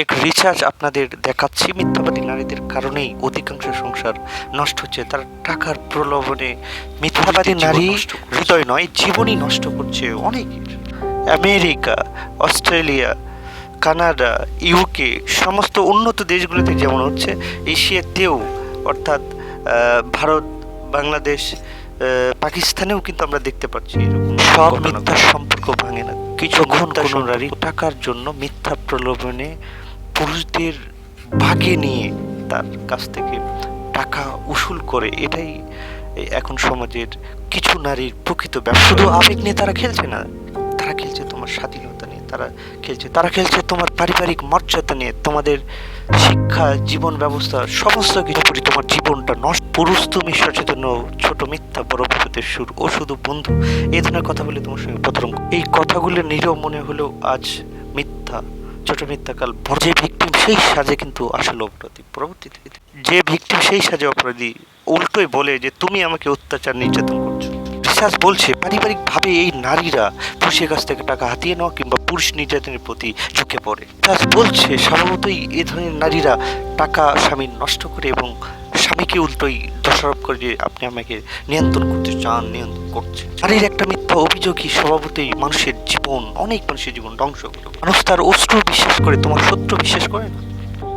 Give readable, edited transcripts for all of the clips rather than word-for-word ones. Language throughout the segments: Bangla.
এক রিসার্চ আপনাদের দেখাচ্ছি, মিথ্যাবাদী নারীদের কারণেই অধিকাংশ সংসার নষ্ট হচ্ছে। তার টাকার প্রলোভনে মিথ্যাবাদী নারী হৃদয় নয়, জীবনই নষ্ট করছে অনেকের। আমেরিকা, অস্ট্রেলিয়া, কানাডা, ইউকে সমস্ত উন্নত দেশগুলোতে যেমন হচ্ছে, এশিয়াতেও অর্থাৎ ভারত, বাংলাদেশ, পাকিস্তানেও কিন্তু আমরা দেখতে পাচ্ছি এরকম সব মিথ্যার সম্পর্ক ভাঙে না। কিছুক্ষণ কোনো নারী টাকার জন্য মিথ্যা প্রলোভনে পুরুষদের ভাগে নিয়ে তার কাছ থেকে টাকা উসুল করে। এটাই এখন সমাজের কিছু নারীর প্রকৃত ব্যবসা। শুধু আবেগ নিয়ে তারা খেলছে না, তারা খেলছে তোমার স্বাধীনতা নিয়ে, তারা খেলছে তোমার পারিবারিক মর্যাদা নিয়ে, তোমাদের শিক্ষা, জীবন ব্যবস্থা, সমস্ত কিছু করে তোমার জীবনটা নষ্ট। পুরুষ তুমি সচেতন, ছোট মিথ্যা বড় বিপদের সুর, ও শুধু বন্ধু, এই ধরনের কথা বলে তোমার সঙ্গে প্রতারণ। এই কথাগুলো নিরীহ মনে হলেও আজ মিথ্যা, ছোট মিথ্যা কাল। যে ভিকটিম সেই সাজে কিন্তু আসলে অপরাধী। পরবর্তীতে যে ভিকটিম সেই সাজে অপরাধী উল্টোই বলে যে তুমি আমাকে অত্যাচার নির্যাতন করছো। রিসার্চ বলছে পারিবারিকভাবে এই নারীরা পুরুষের কাছ থেকে টাকা হাতিয়ে নেওয়া কিংবা পুরুষ নির্যাতনের প্রতি ঝুঁকে পড়ে। রিসার্চ বলছে স্বভাবতই এই ধরনের নারীরা টাকা স্বামীর নষ্ট করে এবং স্বামীকে উল্টোই দোষারোপ করে যে আপনি আমাকে নিয়ন্ত্রণ করতে চান, নিয়ন্ত্রণ করছে। নারীর একটা মিথ্যা অভিযোগই স্বভাবতই মানুষের জীবন, অনেক মানুষের জীবন ধ্বংস করে। মানুষ তার অস্ত্র বিশ্বাস করে, তোমার শত্রু বিশ্বাস করে না।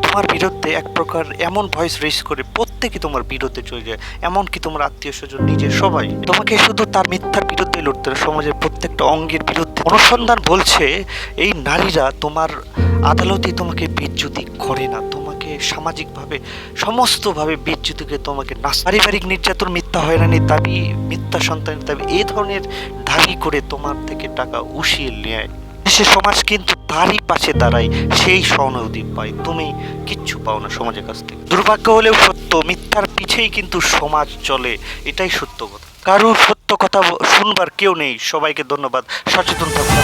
তোমার বিরুদ্ধে এক প্রকার এমন ভয়েস রেজ করে প্রত্যেকে তোমার বিরুদ্ধে চলে যায়, এমনকি তোমার আত্মীয় স্বজন, নিজের সবাই। তোমাকে শুধু তার মিথ্যার বিরুদ্ধে লড়তে হবে, সমাজের প্রত্যেকটা অঙ্গের বিরুদ্ধে। অনুসন্ধান বলছে এই নারীরা তোমার আদালতে তোমাকে বেজ্জতি করে না, তোমাকে সামাজিকভাবে সমস্তভাবে বেজ্জতিকে তোমাকে পারিবারিক নির্যাতন, মিথ্যা হয়রানির দাবি, মিথ্যা সন্তানের দাবি, এই ধরনের দাবি করে তোমার থেকে টাকা উসিয়ে নেয়। সে সমাজ কিন্তু তারই পাশে দাঁড়ায়, সেই সহানুভূতি পায়। তুমি কিচ্ছু পাও না সমাজের কাছ থেকে। দুর্ভাগ্য হলেও সত্য, মিথ্যার পিছেই কিন্তু সমাজ চলে, এটাই সত্য কথা। কারোর সত্য কথা শুনবার কেউ নেই। সবাইকে ধন্যবাদ, সচেতন থাকুন।